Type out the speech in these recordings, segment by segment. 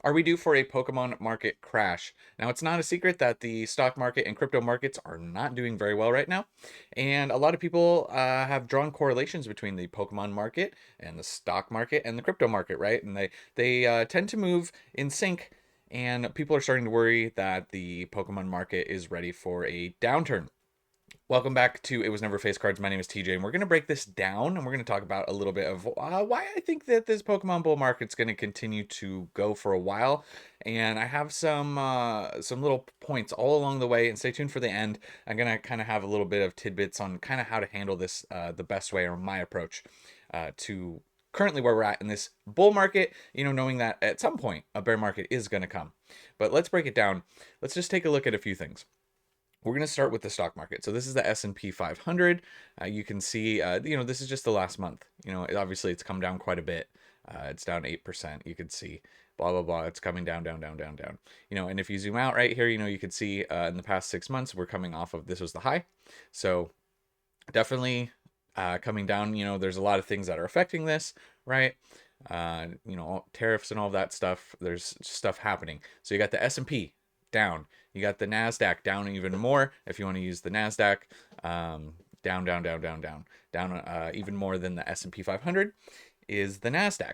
Are we due for a Pokemon market crash? Now, it's not a secret that the stock market and crypto markets are not doing very well right now. And a lot of people have drawn correlations between the Pokemon market and the stock market and the crypto market, right? And they tend to move in sync. And people are starting to worry that the Pokemon market is ready for a downturn. Welcome back to It Was Never Face Cards. My name is TJ, and we're going to break this down, and we're going to talk about a little bit of why I think that this Pokemon bull market's going to continue to go for a while. And I have some little points all along the way, and stay tuned for the end. I'm going to kind of have a little bit of tidbits on kind of how to handle this the best way, or my approach to currently where we're at in this bull market, knowing that at some point a bear market is going to come. But let's break it down. Let's just take a look at a few things. We're going to start with the stock market. So this is the S&P 500. You can see, this is just the last month. Obviously it's come down quite a bit. It's down 8%. You can see, blah, blah, blah. It's coming down, down, down, down, down. And if you zoom out right here, you can see in the past 6 months, we're coming off of, this was the high. So definitely coming down. There's a lot of things that are affecting this, right? Tariffs and all of that stuff. There's stuff happening. So you got the S&P down. You got the NASDAQ down even more. If you want to use the NASDAQ, down, down, down, down, down, down even more than the S&P 500 is the NASDAQ.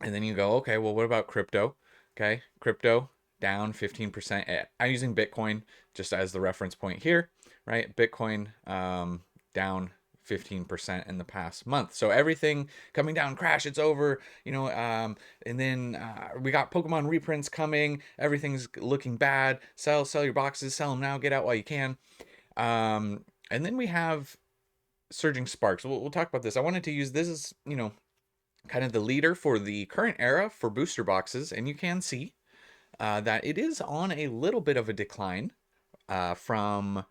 And then you go, okay, well, what about crypto? Okay, crypto down 15%. I'm using Bitcoin just as the reference point here, right? Bitcoin down 15% in the past month. So everything coming down, crash, it's over, and then we got Pokemon reprints coming. Everything's looking bad. Sell your boxes, sell them now, get out while you can. And then we have surging sparks. We'll talk about this. I wanted to use this as, kind of the leader for the current era for booster boxes. And you can see that it is on a little bit of a decline from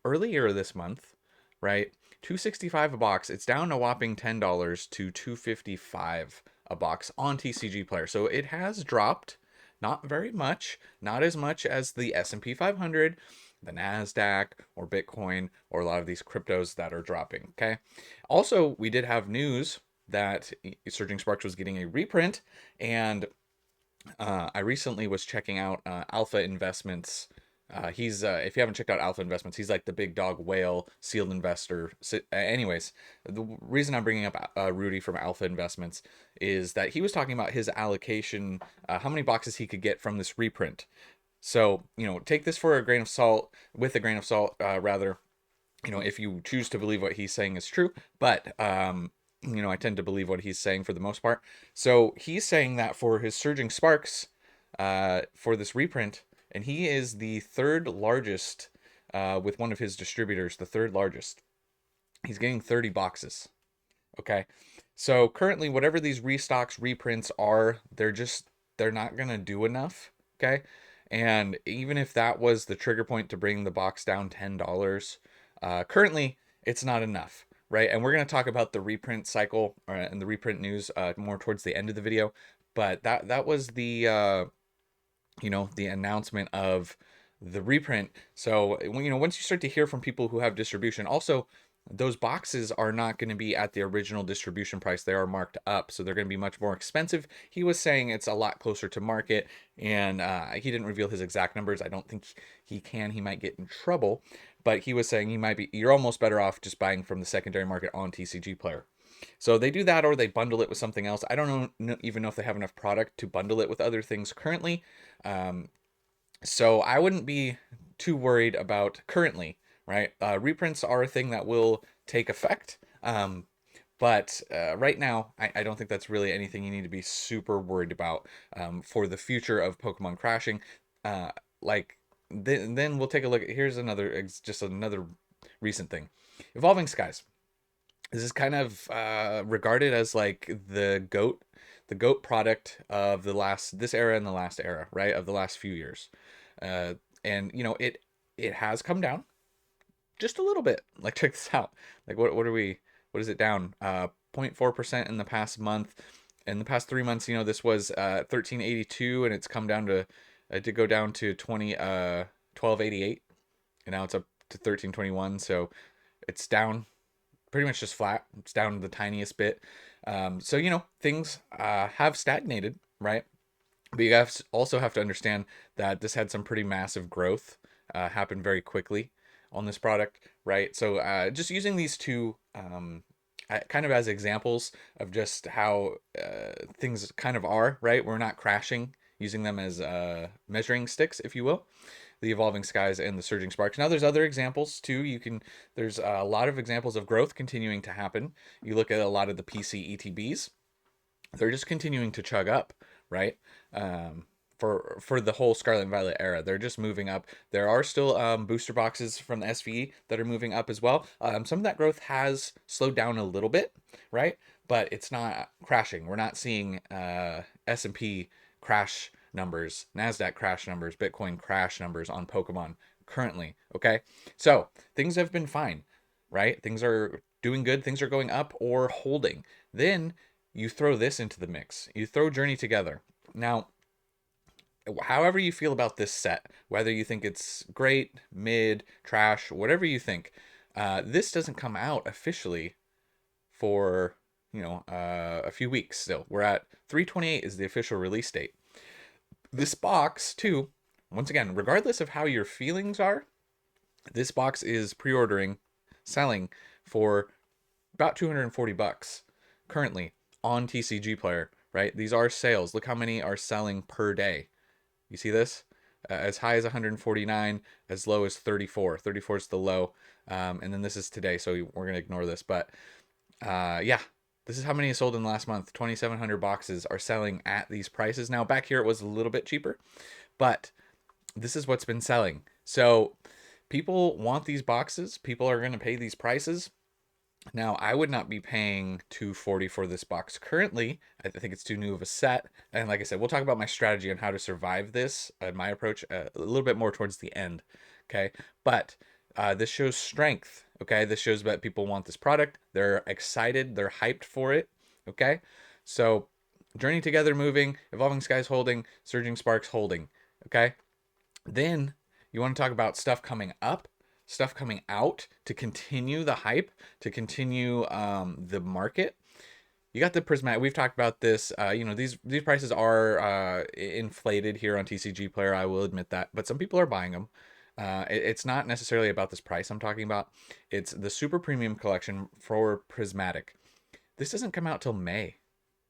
earlier this month, right? $265 a box. It's down a whopping $10 to $255 a box on TCG Player. So it has dropped, not very much, not as much as the S&P 500, the NASDAQ, or Bitcoin, or a lot of these cryptos that are dropping, okay? Also, we did have news that Surging Sparks was getting a reprint, and I recently was checking out Alpha Investments. He's if you haven't checked out Alpha Investments, he's like the big dog whale sealed investor. So, anyways, the reason I'm bringing up Rudy from Alpha Investments is that he was talking about his allocation, how many boxes he could get from this reprint. So take this for a grain of salt, with a grain of salt, rather. If you choose to believe what he's saying is true, but I tend to believe what he's saying for the most part. So he's saying that for his Surging Sparks, for this reprint. And he is the third largest with one of his distributors, the third largest. He's getting 30 boxes. Okay. So currently, whatever these restocks, reprints are, they're not going to do enough. Okay. And even if that was the trigger point to bring the box down $10, currently it's not enough. Right. And we're going to talk about the reprint cycle and the reprint news more towards the end of the video. But that was the the announcement of the reprint. So once you start to hear from people who have distribution, also those boxes are not going to be at the original distribution price. They are marked up, so they're going to be much more expensive. He was saying it's a lot closer to market, and he didn't reveal his exact numbers. I don't think he can. He might get in trouble, but he was saying you're almost better off just buying from the secondary market on TCG Player. So they do that, or they bundle it with something else. I don't even know if they have enough product to bundle it with other things currently. So I wouldn't be too worried about currently, right? Reprints are a thing that will take effect. But right now, I don't think that's really anything you need to be super worried about for the future of Pokemon crashing. Then we'll take a look. Here's just another recent thing. Evolving Skies. This is kind of regarded as like the goat product of this era and the last era, right? Of the last few years. And it has come down just a little bit. Like, check this out. Like, what is it down? 0.4% in the past month. In the past 3 months, this was 1382, and it's come down to it did go down to 1288, and now it's up to 1321. So it's down pretty much just flat. It's down the tiniest bit. So things have stagnated, right? But you also have to understand that this had some pretty massive growth happen very quickly on this product, right? So just using these two kind of as examples of just how things kind of are, right? We're not crashing, using them as measuring sticks, if you will, the evolving skies and the surging sparks. Now there's other examples too. There's a lot of examples of growth continuing to happen. You look at a lot of the PC ETBs, they're just continuing to chug up, right? Um, for the whole Scarlet and Violet era, they're just moving up. There are still booster boxes from the SVE that are moving up as well. Some of that growth has slowed down a little bit, right? But it's not crashing. We're not seeing S&P crash numbers, Nasdaq crash numbers, Bitcoin crash numbers on Pokemon currently. Okay, so things have been fine, right? Things are doing good. Things are going up or holding. Then you throw this into the mix. You throw Journey together. Now, however you feel about this set, whether you think it's great, mid, trash, whatever you think, this doesn't come out officially for a few weeks still. We're at 3/28 is the official release date. This box too, once again, regardless of how your feelings are, this box is pre-ordering, selling for about 240 bucks currently on TCG Player, right? These are sales. Look how many are selling per day. You see this? As high as 149, as low as 34. 34 is the low. And then this is today, so we're going to ignore this. But yeah, this is how many is sold in the last month. 2,700 boxes are selling at these prices. Now, back here it was a little bit cheaper, but this is what's been selling. So people want these boxes. People are going to pay these prices. Now, I would not be paying 240 for this box currently. I think it's too new of a set. And like I said, we'll talk about my strategy on how to survive this and my approach a little bit more towards the end. Okay. But this shows strength. Okay. This shows that people want this product. They're excited. They're hyped for it. Okay. So, Journey Together moving, Evolving Skies holding, Surging Sparks holding. Okay. Then you want to talk about stuff coming up, stuff coming out to continue the hype, to continue the market. You got the prismatic. We've talked about this. These prices are inflated here on TCG Player. I will admit that, but some people are buying them. It's not necessarily about this price I'm talking about. It's the super premium collection for prismatic. This doesn't come out till May.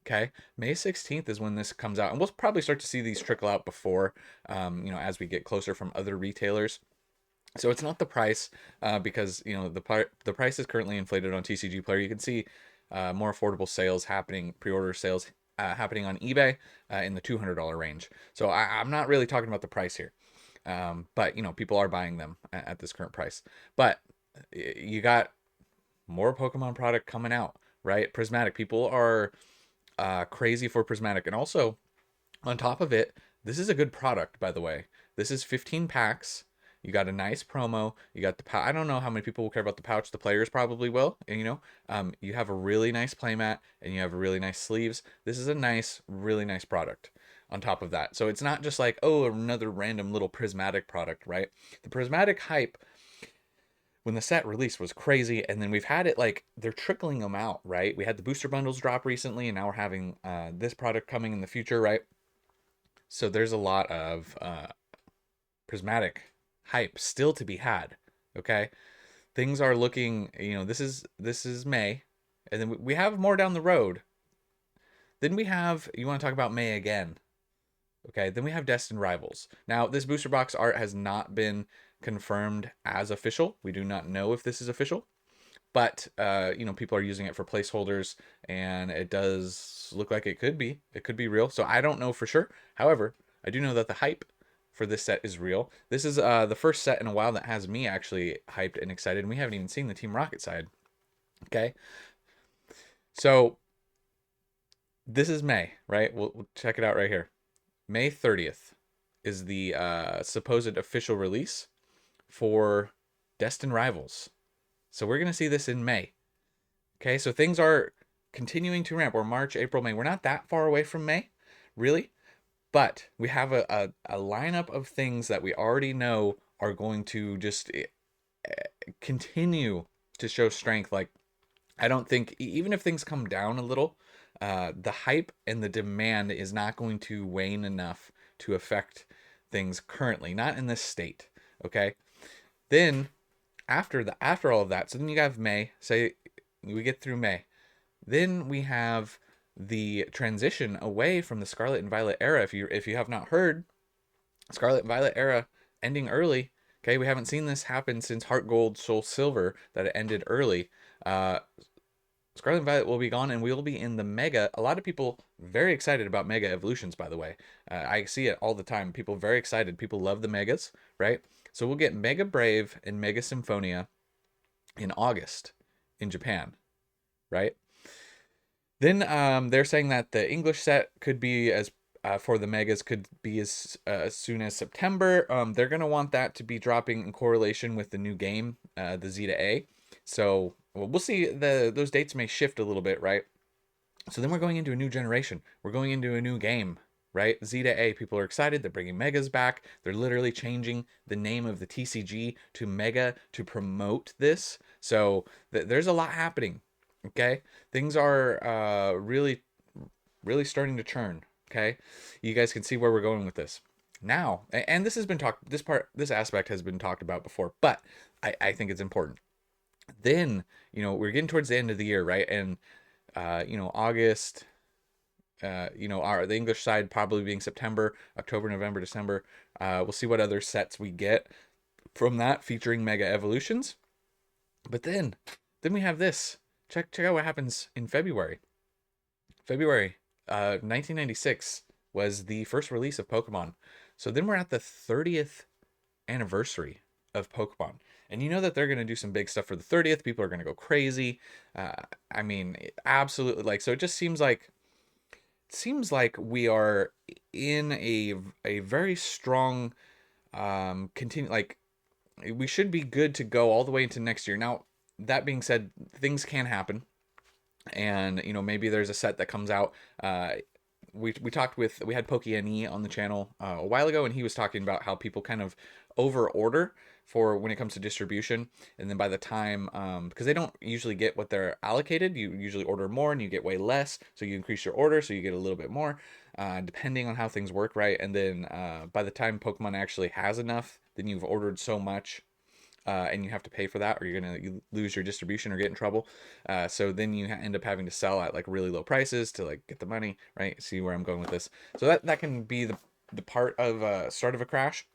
Okay, May 16th is when this comes out, and we'll probably start to see these trickle out before, as we get closer from other retailers. So it's not the price, because the price is currently inflated on TCG Player. You can see more affordable sales happening, pre-order sales happening on eBay in the $200 range. So I'm not really talking about the price here, but people are buying them at this current price. But you got more Pokemon product coming out, right? Prismatic. People are crazy for prismatic, and also on top of it, this is a good product, by the way. This is 15 packs. You got a nice promo. You got the pouch. I don't know how many people will care about the pouch. The players probably will. And you have a really nice playmat, and you have really nice sleeves. This is a nice, really nice product on top of that. So it's not just like, oh, another random little prismatic product, right? The prismatic hype when the set release was crazy, and then we've had it like they're trickling them out, right? We had the booster bundles drop recently, and now we're having this product coming in the future, right? So there's a lot of prismatic hype still to be had. Okay, things are looking. This is May, and then we have more down the road. Then we have, you want to talk about May again? Okay, then we have Destined Rivals. Now, this booster box art has not been confirmed as official. We do not know if this is official, but people are using it for placeholders, and it does look like it could be. It could be real. So I don't know for sure. However, I do know that the hype for this set is real. This is the first set in a while that has me actually hyped and excited, and we haven't even seen the Team Rocket side. Okay, so this is May, right? We'll check it out right here. May 30th is the supposed official release for Destined Rivals. So we're going to see this in May. Okay, so things are continuing to ramp. We're March, April, May. We're not that far away from May, really. But we have a lineup of things that we already know are going to just continue to show strength. Like, I don't think, even if things come down a little, the hype and the demand is not going to wane enough to affect things currently, not in this state. Okay. Then after all of that, so then you have May. Say we get through May, then we have the transition away from the Scarlet and Violet era. If you have not heard, Scarlet and Violet era ending early. Okay, we haven't seen this happen since Heart Gold, Soul Silver, that it ended early. Uh, Scarlet and Violet will be gone, and we'll be in the Mega. A lot of people very excited about Mega Evolutions, by the way. I see it all the time. People very excited. People love the Megas, right? So we'll get Mega Brave and Mega Symphonia in August in Japan, right? Then they're saying that the English set could be as for the megas could be as soon as September. They're gonna want that to be dropping in correlation with the new game, the Z to A. So we'll see. Those dates may shift a little bit, right? So then we're going into a new generation. We're going into a new game, right? Z to A. People are excited. They're bringing megas back. They're literally changing the name of the TCG to Mega to promote this. So there's a lot happening. Okay, things are really, really starting to churn. Okay, you guys can see where we're going with this now, and this has been talked. This aspect has been talked about before, but I think it's important. Then we're getting towards the end of the year, right? And August. The English side probably being September, October, November, December. We'll see what other sets we get from that featuring Mega Evolutions. But then we have this. Check out what happens in February. February 1996 was the first release of Pokemon. So then we're at the 30th anniversary of Pokemon. And you know that they're going to do some big stuff for the 30th. People are going to go crazy. I mean, absolutely. Like, so it just seems like we are in a very strong continue, like we should be good to go all the way into next year. Now, that being said, things can happen, and maybe there's a set that comes out. We had PokeNE on the channel a while ago, and he was talking about how people kind of over order for when it comes to distribution, and then by the time because they don't usually get what they're allocated, you usually order more and you get way less, so you increase your order so you get a little bit more, depending on how things work, right? And then by the time Pokemon actually has enough, then you've ordered so much, and you have to pay for that, or you lose your distribution or get in trouble. So then you end up having to sell at like really low prices to like get the money, right? See where I'm going with this? So that can be the part of start of a crash.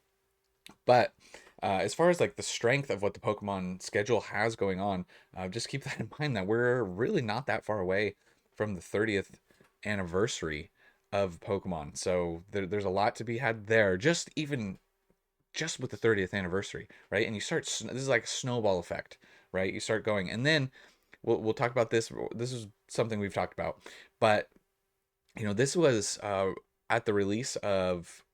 But as far as like the strength of what the Pokemon schedule has going on, just keep that in mind that we're really not that far away from the 30th anniversary of Pokemon. So there's a lot to be had there. Just with the 30th anniversary, right? And you start, this is like a snowball effect, right? You start going, and then we'll talk about this. This is something we've talked about, but this was at the release of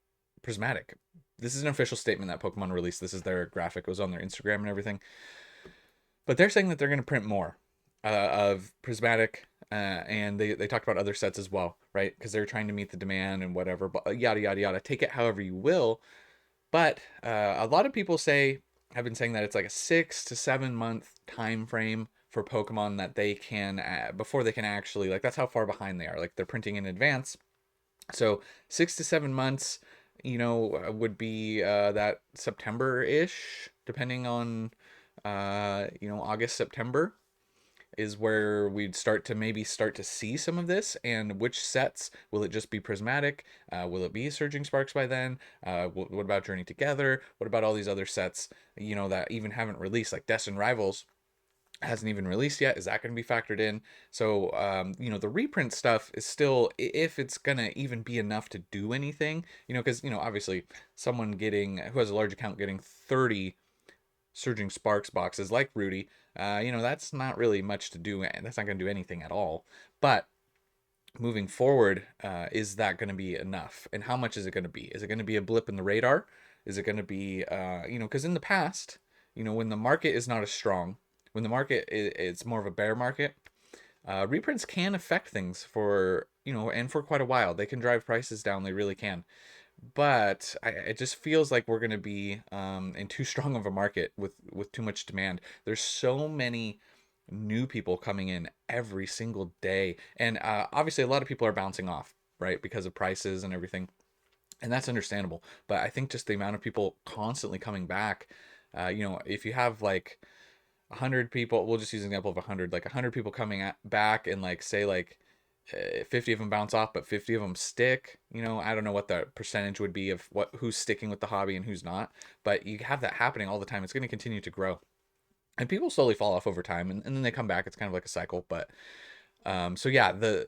Prismatic. This is an official statement that Pokemon released. This is their graphic. It was on their Instagram and everything. But they're saying that they're going to print more of Prismatic, and they talked about other sets as well, right? Because they're trying to meet the demand and whatever, but yada, yada, yada. Take it however you will. But a lot of people have been saying that it's like a 6 to 7 month time frame for Pokemon that they can before they can actually, like, that's how far behind they are. Like, they're printing in advance. So 6 to 7 months, would be that September-ish, depending on August, September is where we'd start to see some of this. And which sets will it just be Prismatic? Will it be Surging Sparks by then? What about Journey Together? What about all these other sets that even haven't released, like Destined Rivals hasn't even released yet? Is that going to be factored in? So the reprint stuff is still, if it's gonna even be enough to do anything, because obviously someone who has a large account getting 30 Surging Sparks boxes like Rudy, that's not really much to do. That's not going to do anything at all. But moving forward, is that going to be enough? And how much is it going to be? Is it going to be a blip in the radar? Is it going to be, because in the past, when the market is not as strong, when the market it's more of a bear market, reprints can affect things for, and for quite a while. They can drive prices down. They really can. But it just feels like we're going to be in too strong of a market with too much demand. There's so many new people coming in every single day. And obviously, a lot of people are bouncing off, right, because of prices and everything. And that's understandable. But I think just the amount of people constantly coming back, if you have like 100 people, we'll just use an example of 100, like 100 people coming back, and like say like 50 of them bounce off, but 50 of them stick. I don't know what the percentage would be of who's sticking with the hobby and who's not, but you have that happening all the time. It's going to continue to grow, and people slowly fall off over time, and then they come back. It's kind of like a cycle. But so yeah, the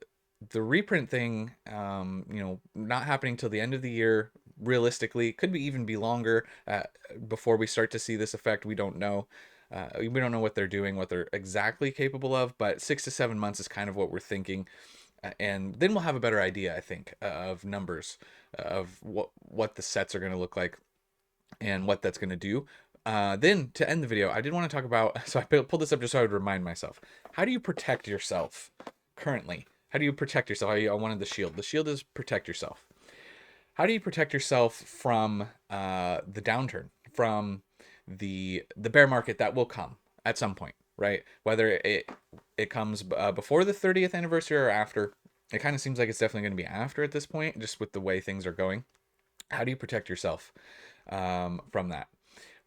reprint thing, not happening till the end of the year. Realistically, could be even be longer before we start to see this effect. We don't know. We don't know what they're doing, what they're exactly capable of, but 6 to 7 months is kind of what we're thinking. And then we'll have a better idea, I think, of numbers, of what the sets are going to look like and what that's going to do. Then to end the video, I did want to talk about, so I pulled this up just so I would remind myself. How do you protect yourself currently? How do you protect yourself? I wanted the shield. The shield is protect yourself. How do you protect yourself from the downturn, from the bear market that will come at some point, right? Whether it comes before the 30th anniversary or after. It kind of seems like it's definitely going to be after at this point, just with the way things are going. How do you protect yourself from that?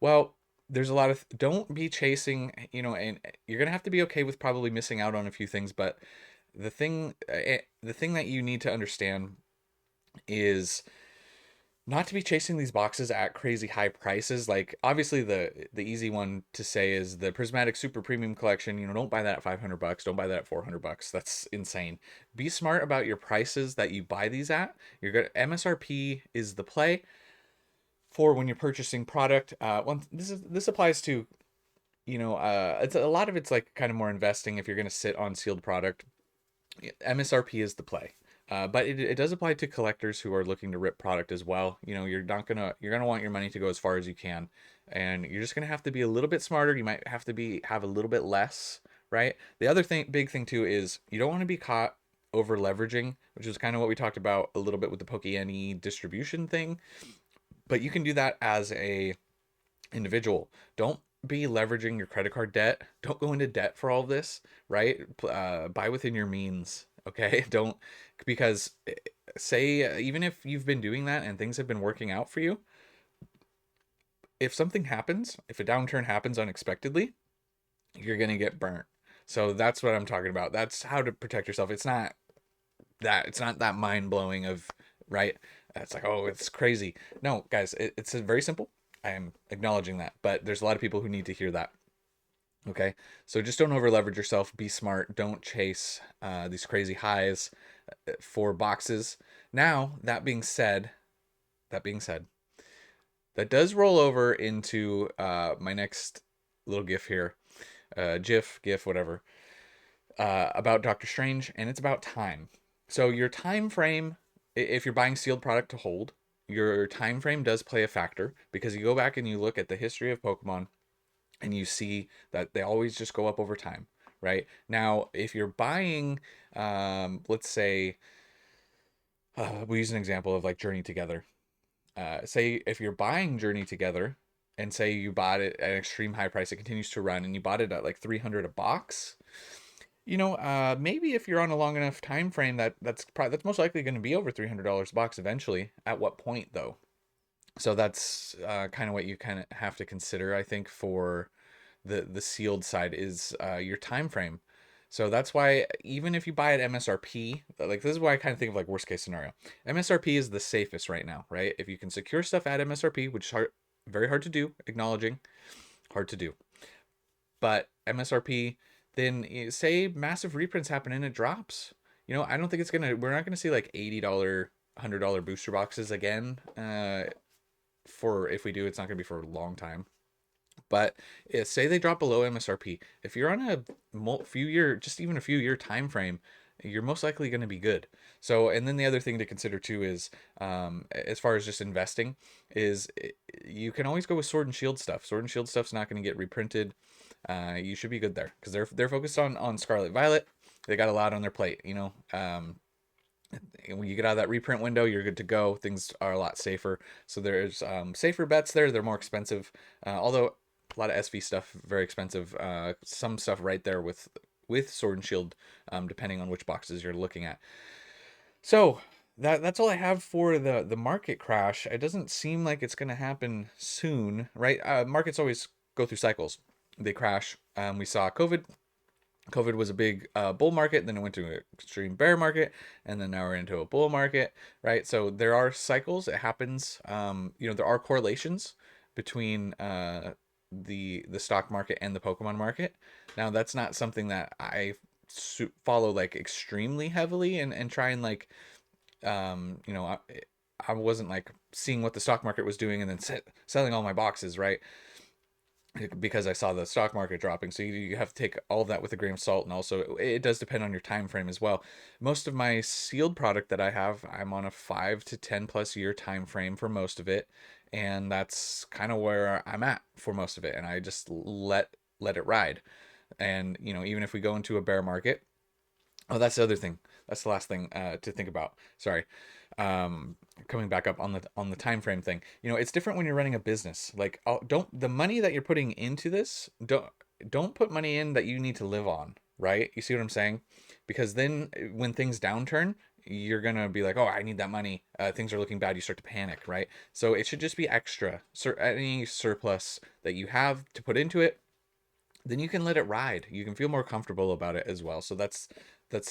Well, there's a lot of don't be chasing, and you're gonna have to be okay with probably missing out on a few things. But the thing that you need to understand is not to be chasing these boxes at crazy high prices. Like obviously the easy one to say is the prismatic super premium collection. Don't buy that at $500. Don't buy that at $400. That's insane. Be smart about your prices that you buy these at. You're good. MSRP is the play for when you're purchasing product. This applies to, it's a lot of it's like kind of more investing if you're going to sit on sealed product. MSRP is the play. But it does apply to collectors who are looking to rip product as well. You're gonna want your money to go as far as you can, and you're just gonna have to be a little bit smarter. You might have to have a little bit less, right? The other big thing too, is you don't want to be caught over leveraging, which is kind of what we talked about a little bit with the PokeNE distribution thing. But you can do that as a individual. Don't be leveraging your credit card debt. Don't go into debt for all of this, right? Buy within your means, okay? Don't, because say, even if you've been doing that and things have been working out for you, if something happens, if a downturn happens unexpectedly, you're going to get burnt. So that's what I'm talking about. That's how to protect yourself. It's not that mind blowing of, right? It's like, oh, it's crazy. No, guys, it's very simple. I am acknowledging that, but there's a lot of people who need to hear that. Okay, so just don't over leverage yourself. Be smart. Don't chase these crazy highs for boxes. Now, that does roll over into my next little GIF here, GIF, whatever, about Doctor Strange, and it's about time. So your time frame, if you're buying sealed product to hold, your time frame does play a factor, because you go back and you look at the history of Pokemon and you see that they always just go up over time, right? Now, if you're buying, let's say, we'll use an example of like Journey Together. Say if you're buying Journey Together, and say you bought it at an extreme high price, it continues to run, and you bought it at like 300 a box. Maybe if you're on a long enough time frame, that's most likely going to be over $300 a box eventually. At what point though? So that's kind of what you kind of have to consider, I think, for the sealed side is your time frame. So that's why even if you buy at MSRP, like this is why I kind of think of like worst case scenario. MSRP is the safest right now, right? If you can secure stuff at MSRP, which is very hard to do, acknowledging, hard to do. But MSRP, then say massive reprints happen and it drops. I don't think we're not gonna see like $80, $100 booster boxes again. For if we do, it's not gonna be for a long time. But say they drop below MSRP, if you're on a few year time frame, you're most likely going to be good. So, and then the other thing to consider too is, as far as just investing, is you can always go with Sword and Shield stuff. Sword and Shield stuff's not going to get reprinted. You should be good there, because they're focused on Scarlet Violet. They got a lot on their plate, when you get out of that reprint window, you're good to go. Things are a lot safer. So there's safer bets there. They're more expensive. Although lot of SV stuff, very expensive. Some stuff right there with Sword and Shield, depending on which boxes you're looking at. So that's all I have for the market crash. It doesn't seem like it's going to happen soon, right? Markets always go through cycles. They crash. We saw COVID. COVID was a big bull market, then it went to an extreme bear market, and then now we're into a bull market, right? So there are cycles. It happens. There are correlations between the stock market and the Pokemon market. Now that's not something that I follow like extremely heavily and try and like I wasn't like seeing what the stock market was doing and then selling all my boxes, right? Because I saw the stock market dropping. So you have to take all of that with a grain of salt, and also it does depend on your time frame as well. Most of my sealed product that I have, I'm on a 5 to 10 plus year time frame for most of it, and that's kind of where I'm at for most of it, and I just let it ride. And even if we go into a bear market, oh, that's the other thing. That's the last thing to think about. Sorry. Coming back up on the time frame thing. It's different when you're running a business. Like, don't the money that you're putting into this, don't put money in that you need to live on, right? You see what I'm saying? Because then when things downturn, you're gonna be like, oh, I need that money. Things are looking bad. You start to panic, right? So it should just be extra. Any surplus that you have to put into it, then you can let it ride. You can feel more comfortable about it as well. So that's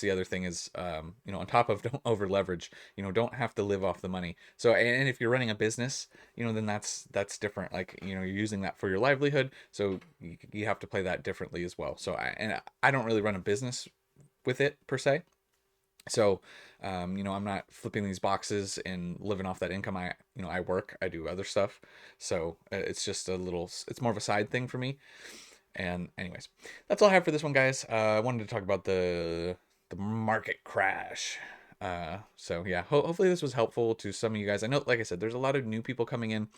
the other thing is, on top of don't over leverage, don't have to live off the money. So, and if you're running a business, then that's different. Like, you're using that for your livelihood. So you have to play that differently as well. So I don't really run a business with it per se. So, I'm not flipping these boxes and living off that income. I work, I do other stuff. So it's just it's more of a side thing for me. And anyways, that's all I have for this one, guys. I wanted to talk about the market crash. So yeah, hopefully this was helpful to some of you guys. I know, like I said, there's a lot of new people coming in,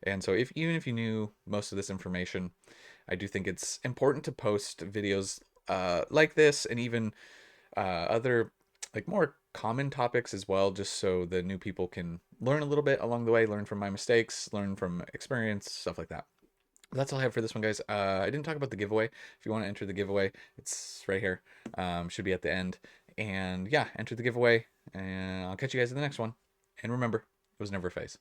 and so even if you knew most of this information, I do think it's important to post videos like this, and even other like more common topics as well, just so the new people can learn a little bit along the way, learn from my mistakes, learn from experience, stuff like that. That's all I have for this one, guys. I didn't talk about the giveaway. If you want to enter the giveaway, it's right here. Should be at the end. And yeah, enter the giveaway, and I'll catch you guys in the next one. And remember, it was never a phase.